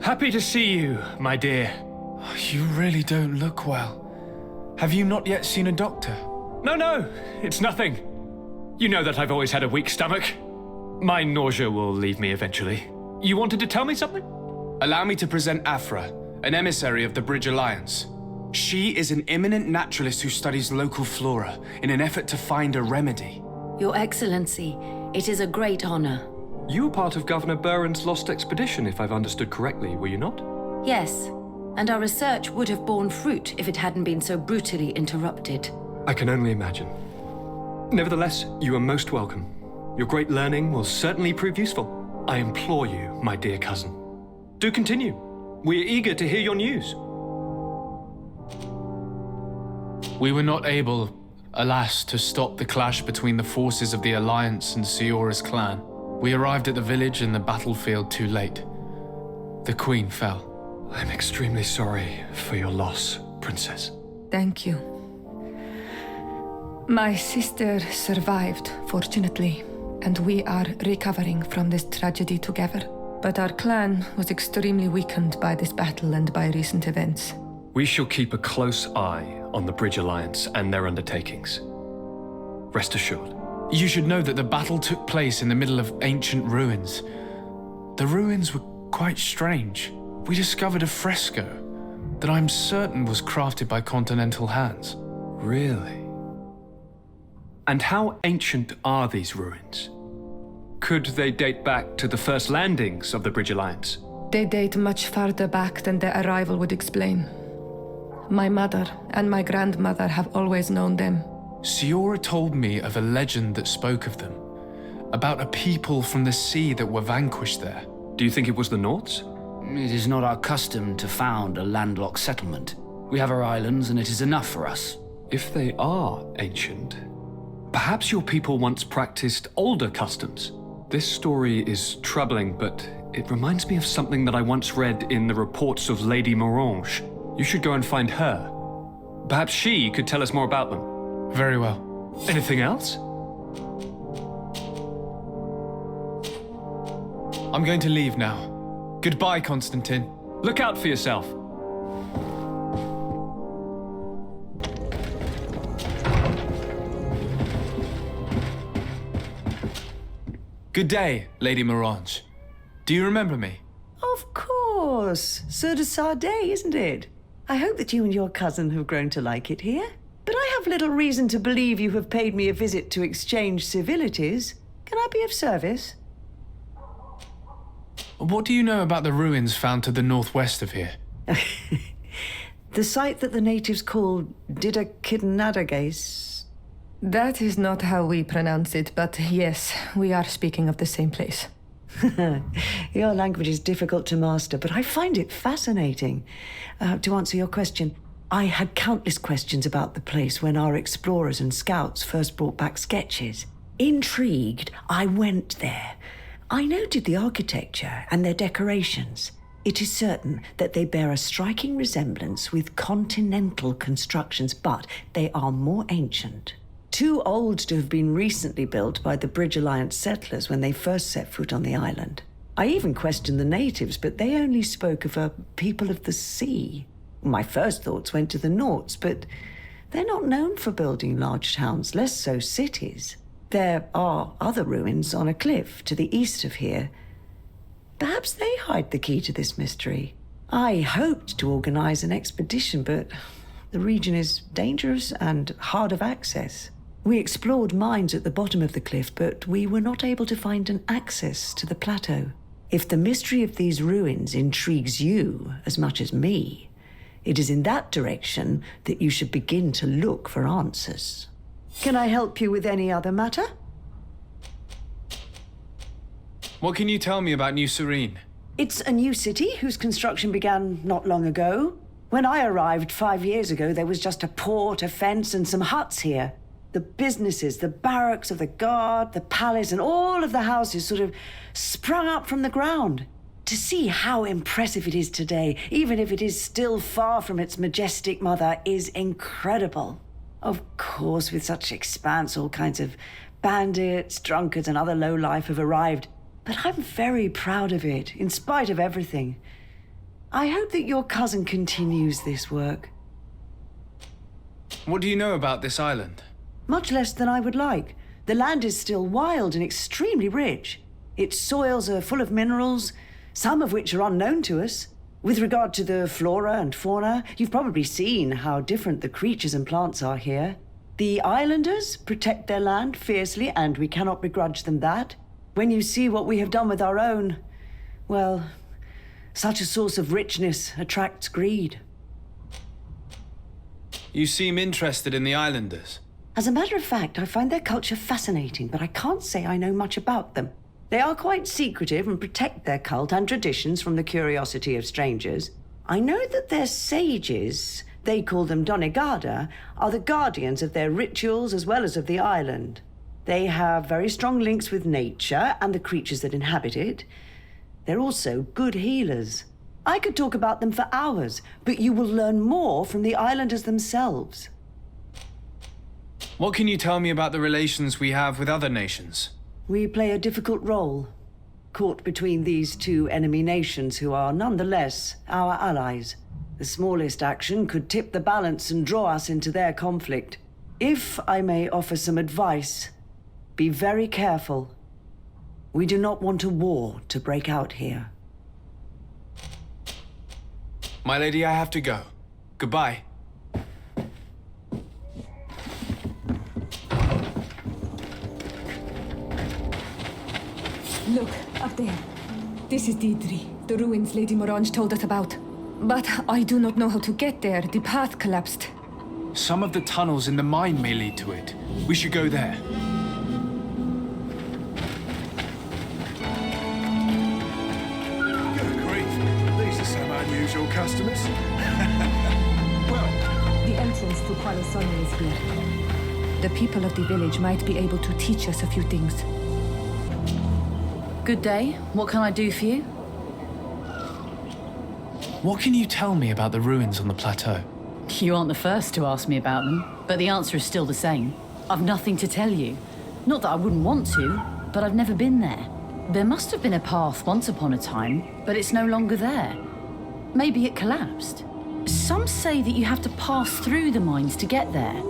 Happy to see you, my dear. You really don't look well. Have you not yet seen a doctor? No, it's nothing. You know that I've always had a weak stomach. My nausea will leave me eventually. You wanted to tell me something? Allow me to present Afra, an emissary of the Bridge Alliance. She is an eminent naturalist who studies local flora in an effort to find a remedy. Your Excellency, it is a great honor. You were part of Governor Buren's lost expedition, if I've understood correctly, were you not? Yes, and our research would have borne fruit if it hadn't been so brutally interrupted. I can only imagine. Nevertheless, you are most welcome. Your great learning will certainly prove useful. I implore you, my dear cousin. Do continue. We are eager to hear your news. We were not able, alas, to stop the clash between the forces of the Alliance and Siora's clan. We arrived at the village and the battlefield too late. The Queen fell. I'm extremely sorry for your loss, Princess. Thank you. My sister survived, fortunately, and we are recovering from this tragedy together. But our clan was extremely weakened by this battle and by recent events. We shall keep a close eye on the Bridge Alliance and their undertakings. Rest assured. You should know that the battle took place in the middle of ancient ruins. The ruins were quite strange. We discovered a fresco that I'm certain was crafted by continental hands. Really? And how ancient are these ruins? Could they date back to the first landings of the Bridge Alliance? They date much farther back than their arrival would explain. My mother and my grandmother have always known them. Siora told me of a legend that spoke of them, about a people from the sea that were vanquished there. Do you think it was the Nauts? It is not our custom to found a landlocked settlement. We have our islands, and it is enough for us. If they are ancient, perhaps your people once practiced older customs. This story is troubling, but it reminds me of something that I once read in the reports of Lady Morange. You should go and find her. Perhaps she could tell us more about them. Very well. Anything else? I'm going to leave now. Goodbye, Constantine. Look out for yourself. Good day, Lady Morange. Do you remember me? Of course. Sur de Sade, isn't it? I hope that you and your cousin have grown to like it here. But I have little reason to believe you have paid me a visit to exchange civilities. Can I be of service? What do you know about the ruins found to the northwest of here? The site that the natives call Didakidnadagais. That is not how we pronounce it, but yes, we are speaking of the same place. Your language is difficult to master, but I find it fascinating. To answer your question, I had countless questions about the place when our explorers and scouts first brought back sketches. Intrigued, I went there. I noted the architecture and their decorations. It is certain that they bear a striking resemblance with continental constructions, but they are more ancient. Too old to have been recently built by the Bridge Alliance settlers when they first set foot on the island. I even questioned the natives, but they only spoke of a people of the sea. My first thoughts went to the Nauts, but they're not known for building large towns, less so cities. There are other ruins on a cliff to the east of here. Perhaps they hide the key to this mystery. I hoped to organize an expedition, but the region is dangerous and hard of access. We explored mines at the bottom of the cliff, but we were not able to find an access to the plateau. If the mystery of these ruins intrigues you as much as me, it is in that direction that you should begin to look for answers. Can I help you with any other matter? What can you tell me about New Serene? It's a new city whose construction began not long ago. When I arrived 5 years ago, there was just a port, a fence, and some huts here. The businesses, the barracks of the guard, the palace, and all of the houses sort of sprung up from the ground. To see how impressive it is today, even if it is still far from its majestic mother, is incredible. Of course, with such expanse, all kinds of bandits, drunkards, and other lowlife have arrived. But I'm very proud of it, in spite of everything. I hope that your cousin continues this work. What do you know about this island? Much less than I would like. The land is still wild and extremely rich. Its soils are full of minerals, some of which are unknown to us. With regard to the flora and fauna, you've probably seen how different the creatures and plants are here. The islanders protect their land fiercely, and we cannot begrudge them that. When you see what we have done with our own, well, such a source of richness attracts greed. You seem interested in the islanders. As a matter of fact, I find their culture fascinating, but I can't say I know much about them. They are quite secretive and protect their cult and traditions from the curiosity of strangers. I know that their sages, they call them Donegada, are the guardians of their rituals as well as of the island. They have very strong links with nature and the creatures that inhabit it. They're also good healers. I could talk about them for hours, but you will learn more from the islanders themselves. What can you tell me about the relations we have with other nations? We play a difficult role, caught between these two enemy nations who are nonetheless our allies. The smallest action could tip the balance and draw us into their conflict. If I may offer some advice, be very careful. We do not want a war to break out here. My lady, I have to go. Goodbye. Look, up there. This is Deirdre, the ruins Lady Morange told us about. But I do not know how to get there. The path collapsed. Some of the tunnels in the mine may lead to it. We should go there. Good grief. These are some unusual customers. Well, The entrance to Qualisone is here. The people of the village might be able to teach us a few things. Good day. What can I do for you? What can you tell me about the ruins on the plateau? You aren't the first to ask me about them, but the answer is still the same. I've nothing to tell you. Not that I wouldn't want to, but I've never been there. There must have been a path once upon a time, but it's no longer there. Maybe it collapsed. Some say that you have to pass through the mines to get there.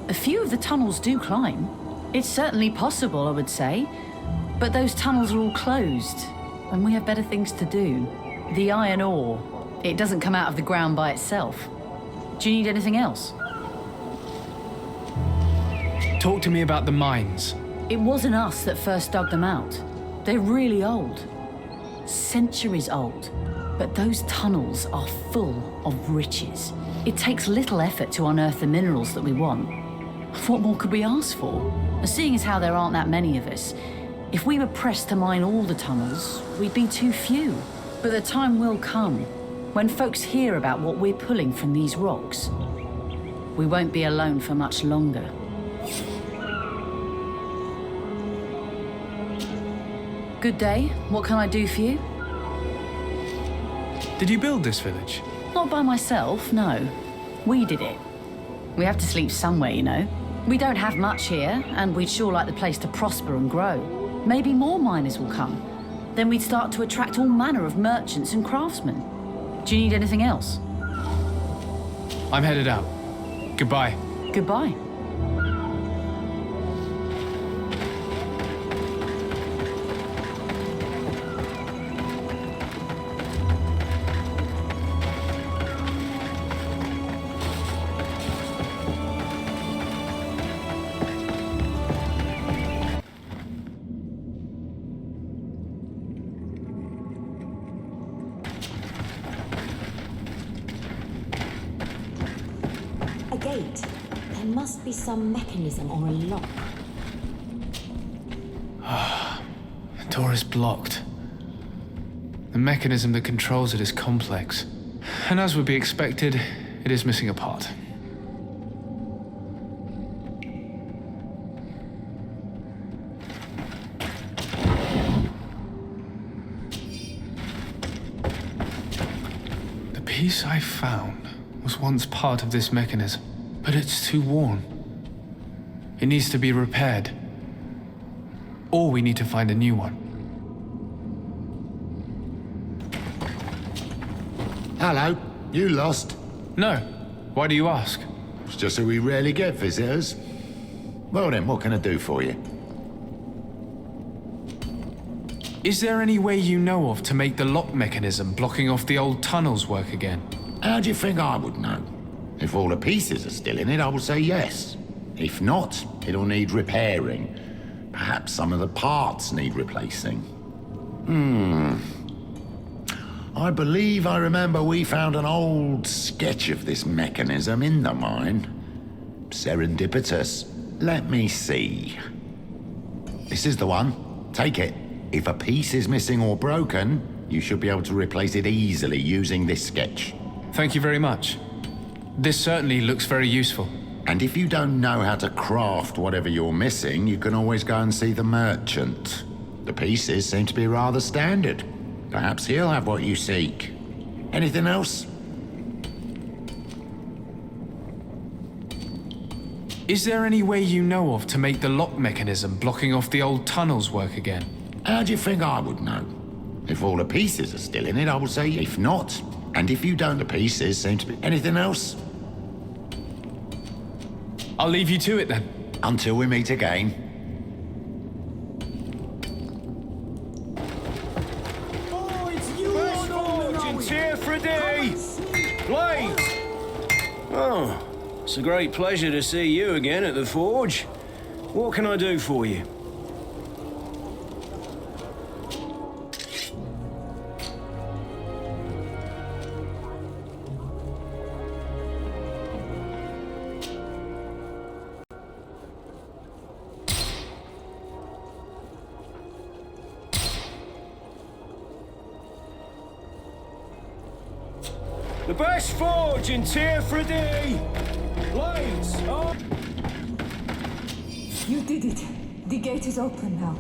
A few of the tunnels do climb. It's certainly possible, I would say. But those tunnels are all closed, and we have better things to do. The iron ore, it doesn't come out of the ground by itself. Do you need anything else? Talk to me about the mines. It wasn't us that first dug them out. They're really old. Centuries old. But those tunnels are full of riches. It takes little effort to unearth the minerals that we want. What more could we ask for? Seeing as how there aren't that many of us, if we were pressed to mine all the tunnels, we'd be too few. But the time will come when folks hear about what we're pulling from these rocks. We won't be alone for much longer. Good day. What can I do for you? Did you build this village? Not by myself, no. We did it. We have to sleep somewhere, you know. We don't have much here, and we'd sure like the place to prosper and grow. Maybe more miners will come. Then we'd start to attract all manner of merchants and craftsmen. Do you need anything else? I'm headed out. Goodbye. Goodbye. A gate. There must be some mechanism or a lock. The door is blocked. The mechanism that controls it is complex. And as would be expected, it is missing a part. The piece I found was once part of this mechanism, but it's too worn. It needs to be repaired. Or we need to find a new one. Hello, you lost? No. Why do you ask? It's just that we rarely get visitors. Well then, what can I do for you? Is there any way you know of to make the lock mechanism blocking off the old tunnels work again? How do you think I would know? If all the pieces are still in it, I will say yes. If not, it'll need repairing. Perhaps some of the parts need replacing. I believe I remember we found an old sketch of this mechanism in the mine. Serendipitous. Let me see. This is the one. Take it. If a piece is missing or broken, you should be able to replace it easily using this sketch. Thank you very much. This certainly looks very useful. And if you don't know how to craft whatever you're missing, you can always go and see the merchant. The pieces seem to be rather standard. Perhaps he'll have what you seek. Anything else? Is there any way you know of to make the lock mechanism blocking off the old tunnels work again? How do you think I would know? If all the pieces are still in it, I will say if not. And if you don't, the pieces seem to be... Anything else? I'll leave you to it then. Until we meet again. Oh, it's a great pleasure to see you again at the forge. What can I do for you? The best forge in Tier 3D! Blades! Oh. You did it. The gate is open now.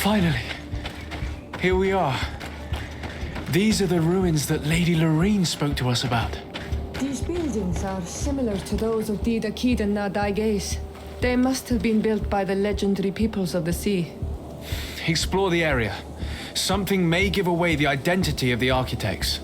Finally, here we are. These are the ruins that Lady Lorene spoke to us about. These buildings are similar to those of the dedicata na Daiges. They must have been built by the legendary peoples of the sea. Explore the area. Something may give away the identity of the architects.